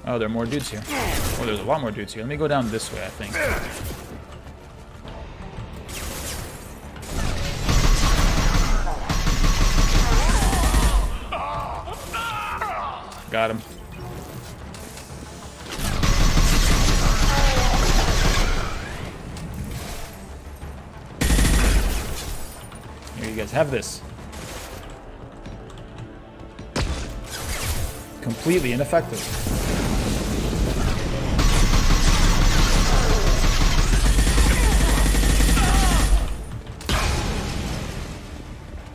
Oh, there are more dudes here. Oh, there's a lot more dudes here. Let me go down this way, I think. Got him. Here, you guys have this. Completely ineffective.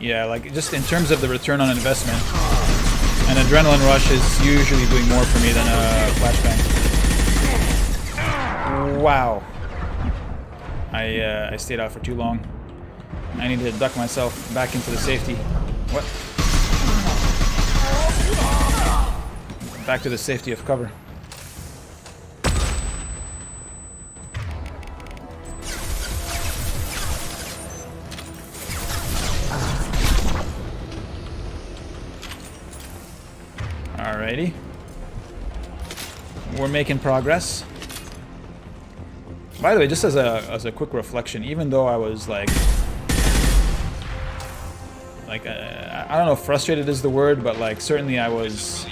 Yeah, like, just in terms of the return on investment, an adrenaline rush is usually doing more for me than a flashbang. Wow. I stayed out for too long. I need to duck myself back into the safety. What? Back to the safety of cover. Alrighty. We're making progress. By the way, just as a quick reflection, even though I was like I don't know if frustrated is the word, but like certainly I was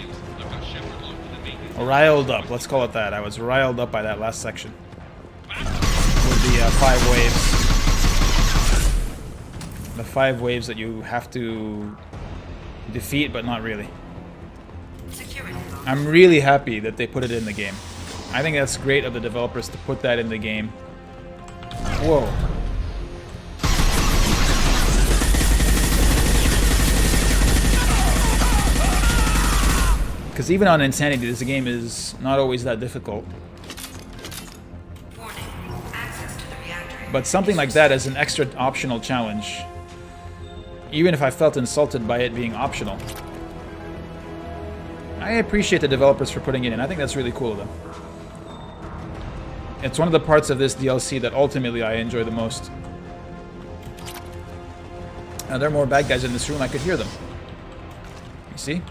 riled up. Let's call it that. I was riled up by that last section with the 5 waves. The 5 waves that you have to defeat, but not really. I'm really happy that they put it in the game. I think that's great of the developers to put that in the game. Whoa. Because even on Insanity, this game is not always that difficult. But something like that as an extra optional challenge, even if I felt insulted by it being optional, I appreciate the developers for putting it in. I think that's really cool of them. It's one of the parts of this DLC that ultimately I enjoy the most. Now, there are more bad guys in this room. I could hear them. You see?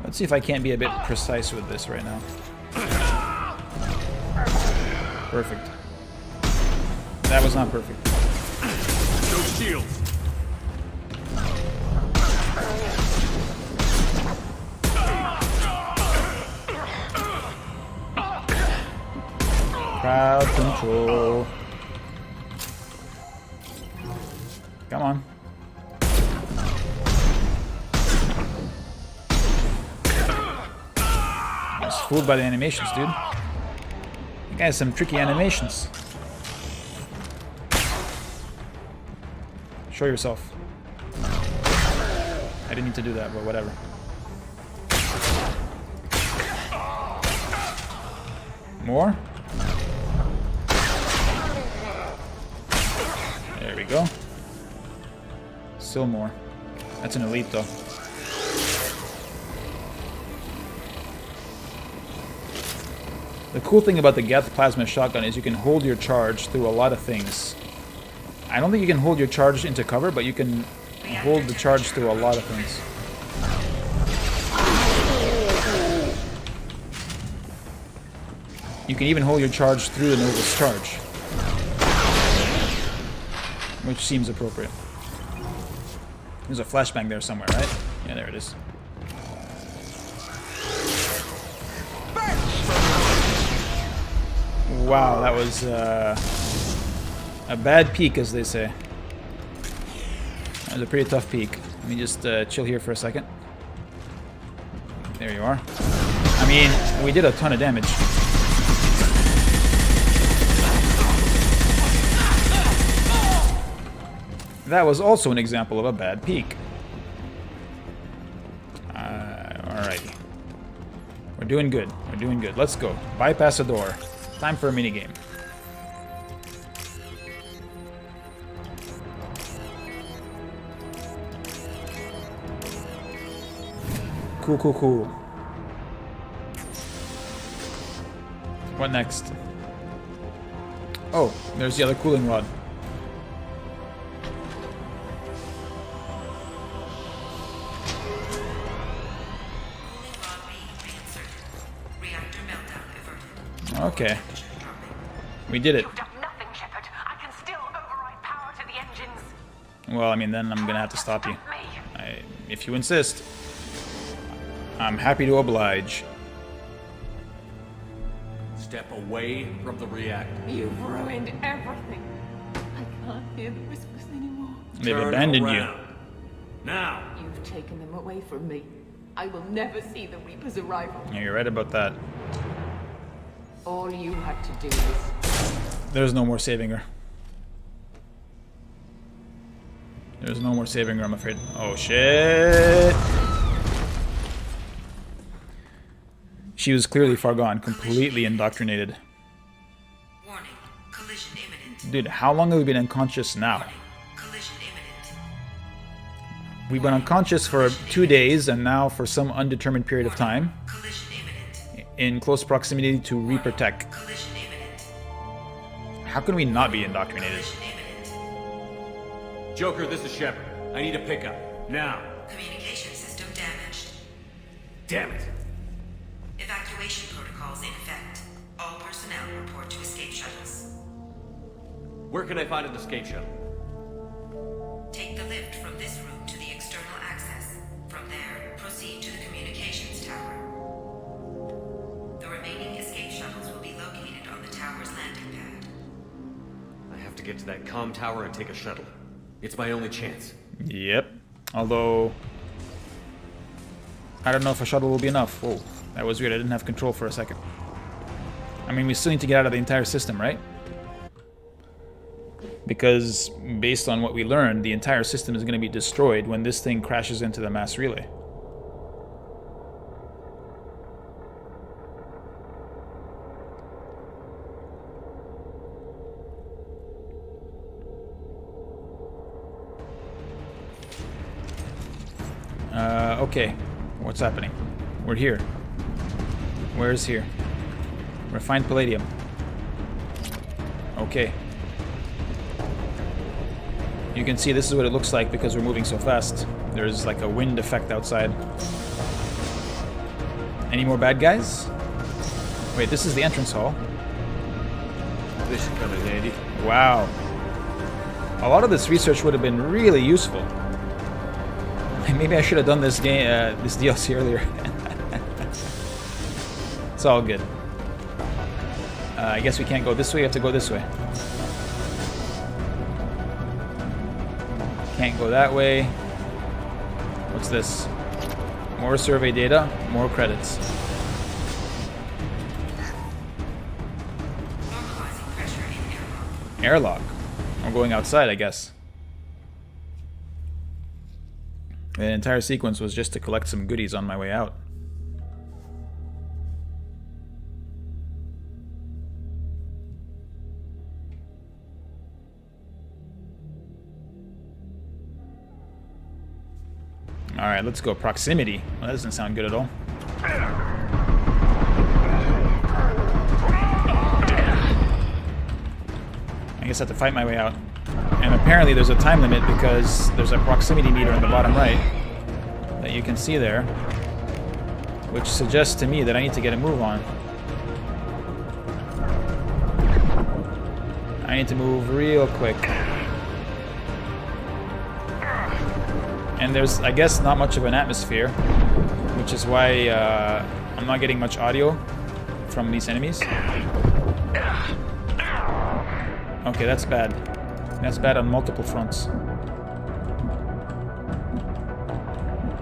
Let's see if I can't be a bit precise with this right now. Perfect. That was not perfect. No shields. Crowd control. Come on. I was fooled by the animations, dude. You guys have some tricky animations. Show yourself. I didn't need to do that, but whatever. More? There we go. Still more. That's an elite, though. The cool thing about the Geth Plasma Shotgun is you can hold your charge through a lot of things. I don't think you can hold your charge into cover, but you can hold the charge through a lot of things. You can even hold your charge through the Nova's charge, which seems appropriate. There's a flashbang there somewhere, right? Yeah, there it is. Wow, that was a bad peek, as they say. That was a pretty tough peek. Let me just chill here for a second. There you are. I mean, we did a ton of damage. That was also an example of a bad peek. Alrighty. We're doing good. We're doing good. Let's go. Bypass a door. Time for a minigame. Cool, cool, cool. What next? Oh, there's the other cooling rod. Okay. We did it. You've done nothing, Shepard. I can still override power to the engines. Well, I mean, then I'm gonna have to stop you. If you insist. I'm happy to oblige. Step away from the reactor. You've ruined everything. I can't hear the whispers anymore. They've Turn abandoned you. around. Now. You've taken them away from me. I will never see the Reaper's arrival. Yeah, you're right about that. All you had to do was... There's no more saving her. There's no more saving her, I'm afraid. Oh, shit! She was clearly far gone, completely indoctrinated. Warning, collision imminent. Dude, how long have we been unconscious now? Collision imminent. We've been unconscious for 2 days, and now for some undetermined period of time, Collision imminent. in close proximity to Reaper Tech. Collision imminent. How can we not be indoctrinated? Collision imminent. Joker, this is Shepard. I need a pickup. Now. Communication system damaged. Damn it. Evacuation protocols in effect. All personnel report to escape shuttles. Where can I find an escape shuttle? Take the lift from this room to the external access. From there, proceed to the communications tower. The remaining escape shuttles will be located on the tower's landing pad. I have to get to that comm tower and take a shuttle. It's my only chance. Yep. Although... I don't know if a shuttle will be enough. Whoa, that was weird. I didn't have control for a second. I mean, we still need to get out of the entire system, right? Because, based on what we learned, the entire system is going to be destroyed when this thing crashes into the mass relay. Okay. What's happening? We're here. Where's here? Refined palladium. Okay. You can see this is what it looks like because we're moving so fast. There's like a wind effect outside. Any more bad guys? Wait, this is the entrance hall. This should come in handy. Wow. A lot of this research would have been really useful. Maybe I should have done this game, this DLC earlier. It's all good. I guess we can't go this way. We have to go this way. Can't go that way. What's this? More survey data, more credits. Normalizing pressure in airlock. Airlock. I'm going outside, I guess. The entire sequence was just to collect some goodies on my way out. Alright, let's go. Proximity. Well, that doesn't sound good at all. I guess I have to fight my way out. And apparently there's a time limit because there's a proximity meter in the bottom right that you can see there, which suggests to me that I need to get a move on. I need to move real quick. And there's, I guess, not much of an atmosphere, which is why I'm not getting much audio from these enemies. Okay, that's bad. That's bad on multiple fronts.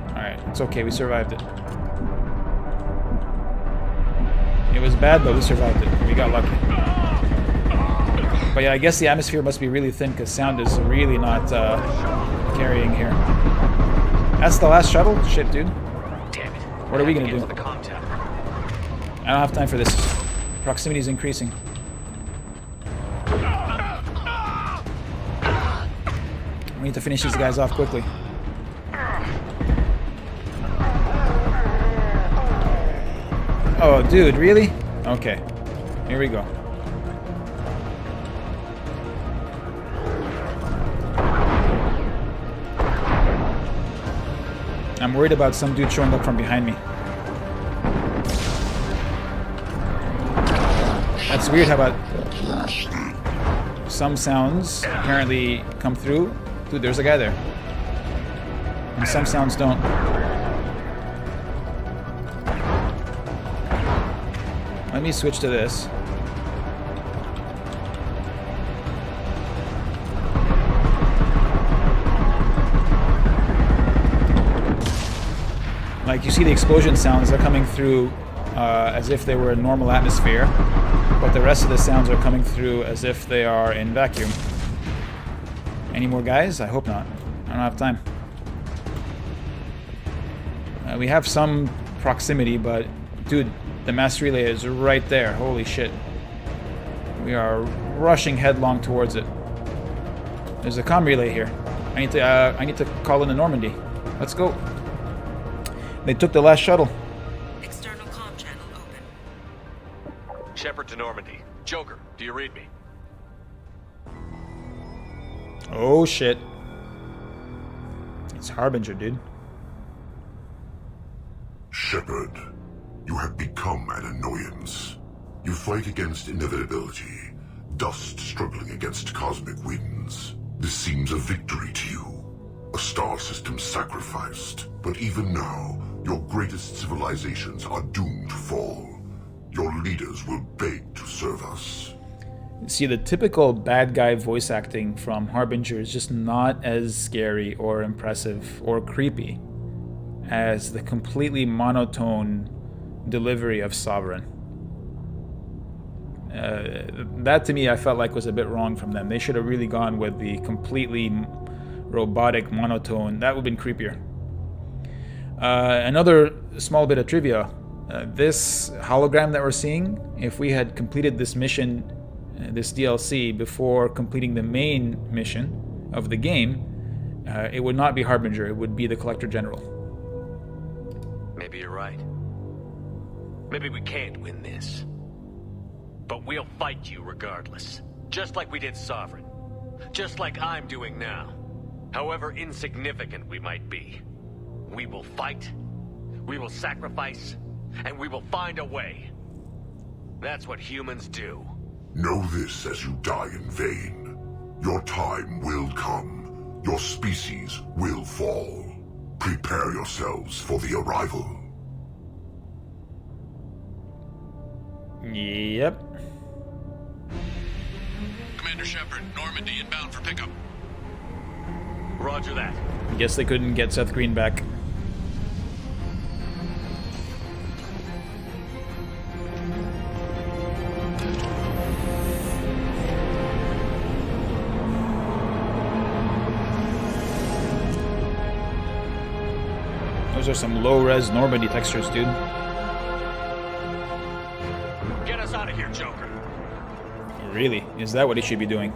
Alright, it's okay, we survived it. It was bad, but we survived it. We got lucky. But yeah, I guess the atmosphere must be really thin because sound is really not carrying here. That's the last shuttle? Shit, dude. Damn it. What are we gonna Get do? to the comm tower. I don't have time for this. Proximity is increasing. We need to finish these guys off quickly. Oh, dude, really? Okay. Here we go. I'm worried about some dude showing up from behind me. It's weird how about some sounds apparently come through. Dude, there's a guy there. And some sounds don't. Let me switch to this. Like, you see the explosion sounds are coming through as if they were in normal atmosphere, but the rest of the sounds are coming through as if they are in vacuum. Any more guys? I hope not. I don't have time. We have some proximity, but dude, the mass relay is right there. Holy shit. We are rushing headlong towards it. There's a comm relay here. I need to call in the Normandy. Let's go. They took the last shuttle. External comm channel open. Shepard to Normandy. Joker, do you read me? Oh shit. It's Harbinger, dude. Shepard, you have become an annoyance. You fight against inevitability, dust struggling against cosmic winds. This seems a victory to you. A star system sacrificed. But even now, your greatest civilizations are doomed to fall. Your leaders will beg to serve us. See, the typical bad guy voice acting from Harbinger is just not as scary or impressive or creepy as the completely monotone delivery of Sovereign. That to me I felt like was a bit wrong from them. They should have really gone with the completely robotic monotone. That would have been creepier. Another small bit of trivia. This hologram that we're seeing, if we had completed this mission, this DLC, before completing the main mission of the game, it would not be Harbinger, it would be the Collector General. Maybe you're right. Maybe we can't win this. But we'll fight you regardless. Just like we did Sovereign. Just like I'm doing now. However insignificant we might be. We will fight, we will sacrifice, and we will find a way. That's what humans do. Know this as you die in vain. Your time will come. Your species will fall. Prepare yourselves for the arrival. Yep. Commander Shepard, Normandy inbound for pickup. Roger that. Guess they couldn't get Seth Green back. Those are some low-res Normandy textures, dude. Get us out of here, Joker. Really? Is that what he should be doing?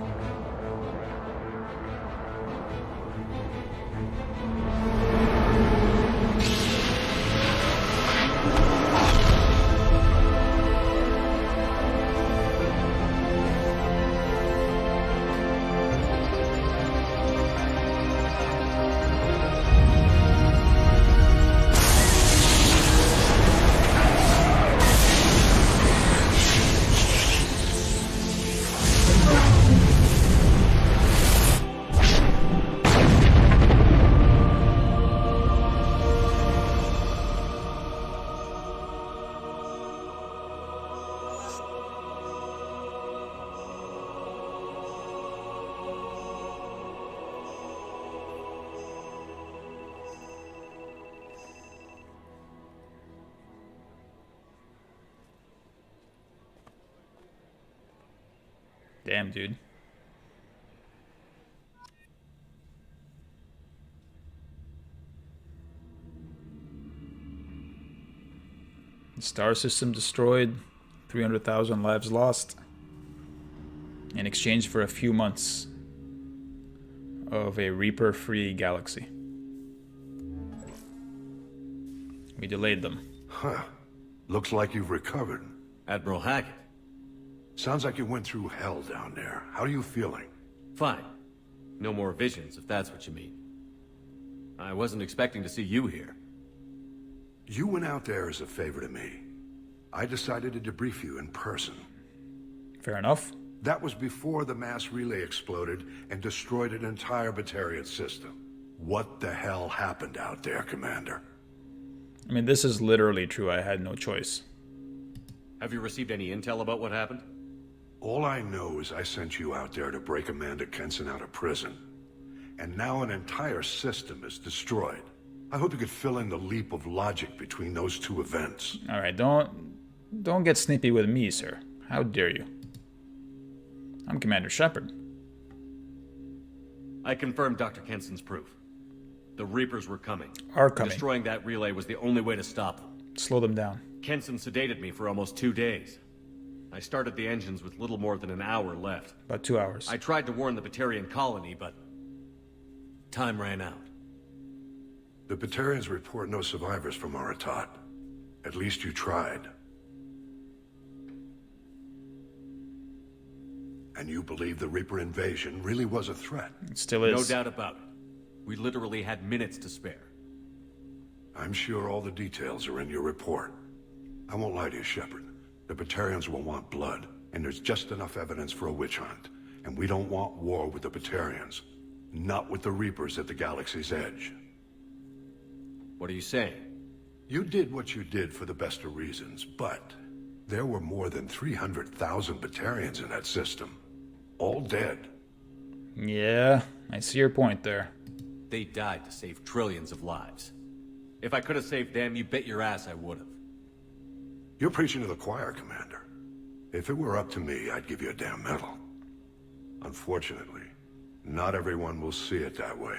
Damn, dude. Star system destroyed, 300,000 lives lost, in exchange for a few months of a Reaper-free galaxy. We delayed them. Huh. Looks like you've recovered. Admiral Hackett. Sounds like you went through hell down there. How are you feeling? Fine. No more visions, if that's what you mean. I wasn't expecting to see you here. You went out there as a favor to me. I decided to debrief you in person. Fair enough. That was before the mass relay exploded and destroyed an entire Batarian system. What the hell happened out there, Commander? I mean, this is literally true. I had no choice. Have you received any intel about what happened? All I know is I sent you out there to break Amanda Kenson out of prison. And now an entire system is destroyed. I hope you could fill in the leap of logic between those two events. All right, don't get snippy with me, sir. How dare you? I'm Commander Shepard. I confirmed Dr. Kenson's proof. The Reapers were coming. Are coming. Destroying that relay was the only way to stop them. Slow them down. Kenson sedated me for almost 2 days. I started the engines with little more than an hour left. About 2 hours. I tried to warn the Batarian colony, but time ran out. The Batarians report no survivors from Aratat. At least you tried. And you believe the Reaper invasion really was a threat? It still is. No doubt about it. We literally had minutes to spare. I'm sure all the details are in your report. I won't lie to you, Shepard. The Batarians will want blood, and there's just enough evidence for a witch hunt. And we don't want war with the Batarians. Not with the Reapers at the galaxy's edge. What are you saying? You did what you did for the best of reasons, but there were more than 300,000 Batarians in that system. All dead. Yeah, I see your point there. They died to save trillions of lives. If I could have saved them, you bet your ass I would have. You're preaching to the choir, Commander. If it were up to me, I'd give you a damn medal. Unfortunately, not everyone will see it that way.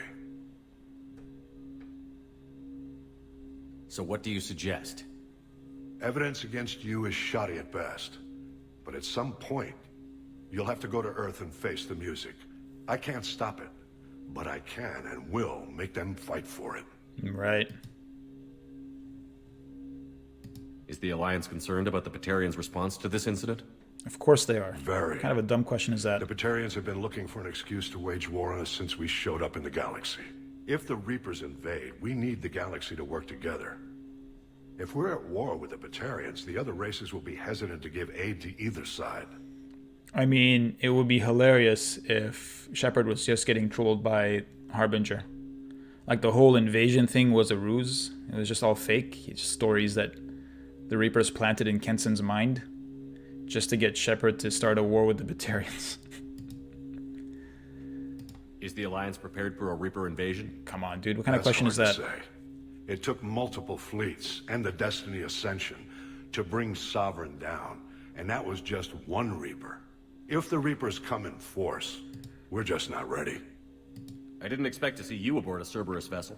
So what do you suggest? Evidence against you is shoddy at best. But at some point, you'll have to go to Earth and face the music. I can't stop it, but I can and will make them fight for it. Right. Is the Alliance concerned about the Batarians' response to this incident? Of course they are. Very. What kind of a dumb question is that? The Batarians have been looking for an excuse to wage war on us since we showed up in the galaxy. If the Reapers invade, we need the galaxy to work together. If we're at war with the Batarians, the other races will be hesitant to give aid to either side. I mean, it would be hilarious if Shepard was just getting trolled by Harbinger. Like the whole invasion thing was a ruse. It was just all fake. It's just stories that the Reapers planted in Kenson's mind just to get Shepard to start a war with the Batarians. Is the Alliance prepared for a Reaper invasion? Come on, dude. What kind of That's question is hard that? to say. It took multiple fleets and the Destiny Ascension to bring Sovereign down, and that was just one Reaper. If the Reapers come in force, we're just not ready. I didn't expect to see you aboard a Cerberus vessel.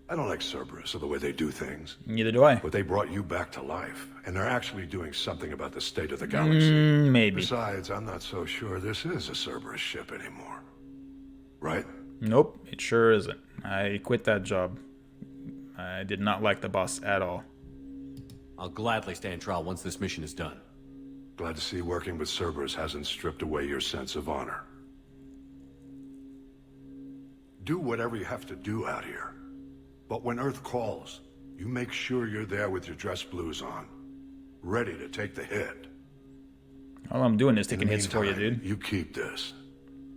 I don't like Cerberus or the way they do things, Neither do I. but they brought you back to life, and they're actually doing something about the state of the galaxy. Maybe. Besides, I'm not so sure this is a Cerberus ship anymore. Right? Nope, it sure isn't. I quit that job. I did not like the boss at all. I'll gladly stand trial once this mission is done. Glad to see working with Cerberus hasn't stripped away your sense of honor. Do whatever you have to do out here. But when Earth calls, you make sure you're there with your dress blues on. Ready to take the hit. All I'm doing is In the taking hits for you, meantime, dude. You keep this.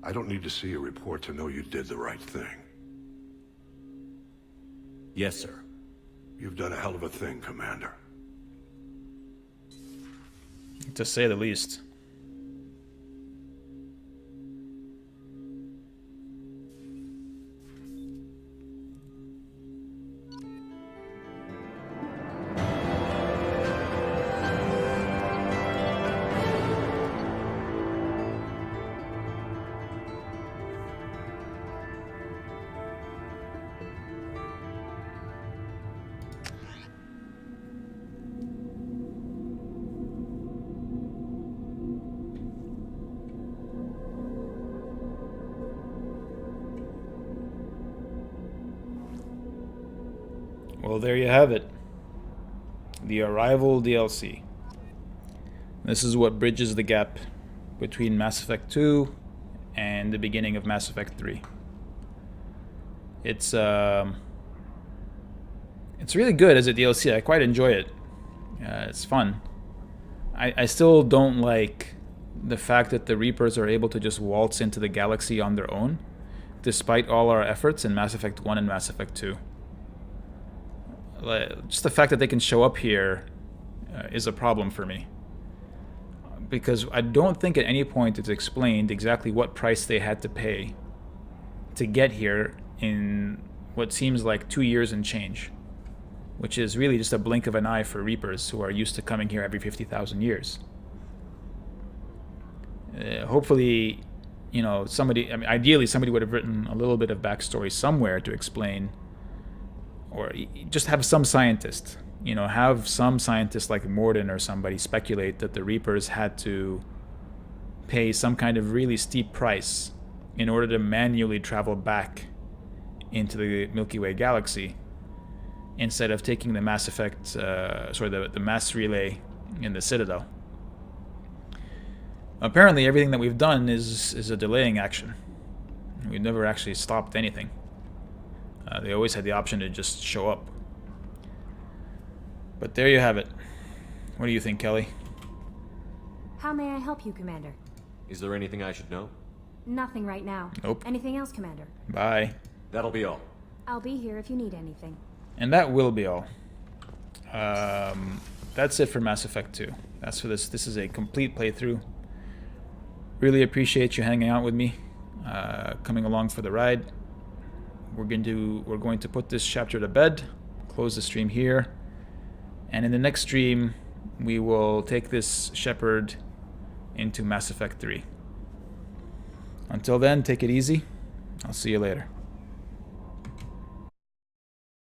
I don't need to see a report to know you did the right thing. Yes, sir. You've done a hell of a thing, Commander. To say the least. Well, there you have it. The Arrival DLC. This is what bridges the gap between Mass Effect 2 and the beginning of Mass Effect 3. It's really good as a DLC. I quite enjoy it. It's fun. I still don't like the fact that the Reapers are able to just waltz into the galaxy on their own, despite all our efforts in Mass Effect 1 and Mass Effect 2. Just the fact that they can show up here is a problem for me. Because I don't think at any point it's explained exactly what price they had to pay to get here in what seems like 2 years and change. Which is really just a blink of an eye for Reapers who are used to coming here every 50,000 years. Hopefully, you know, somebody, I mean, ideally somebody would have written a little bit of backstory somewhere to explain, or just have some scientist, you know, have some scientist like Morden or somebody speculate that the Reapers had to pay some kind of really steep price in order to manually travel back into the Milky Way galaxy, instead of taking the Mass Effect, the mass relay in the Citadel. Apparently everything that we've done is a delaying action. We've never actually stopped anything. They always had the option to just show up. But there you have it. What do you think, Kelly? How may I help you, Commander? Is there anything I should know? Nothing right now. Nope. Anything else, Commander? Bye. That'll be all. I'll be here if you need anything. And that will be all. That's it for Mass Effect 2. That's for this. This is a complete playthrough. Really appreciate you hanging out with me, coming along for the ride. We're going to put this chapter to bed, close the stream here, and in the next stream we will take this Shepard into Mass Effect 3. Until then, take it easy. I'll see you later.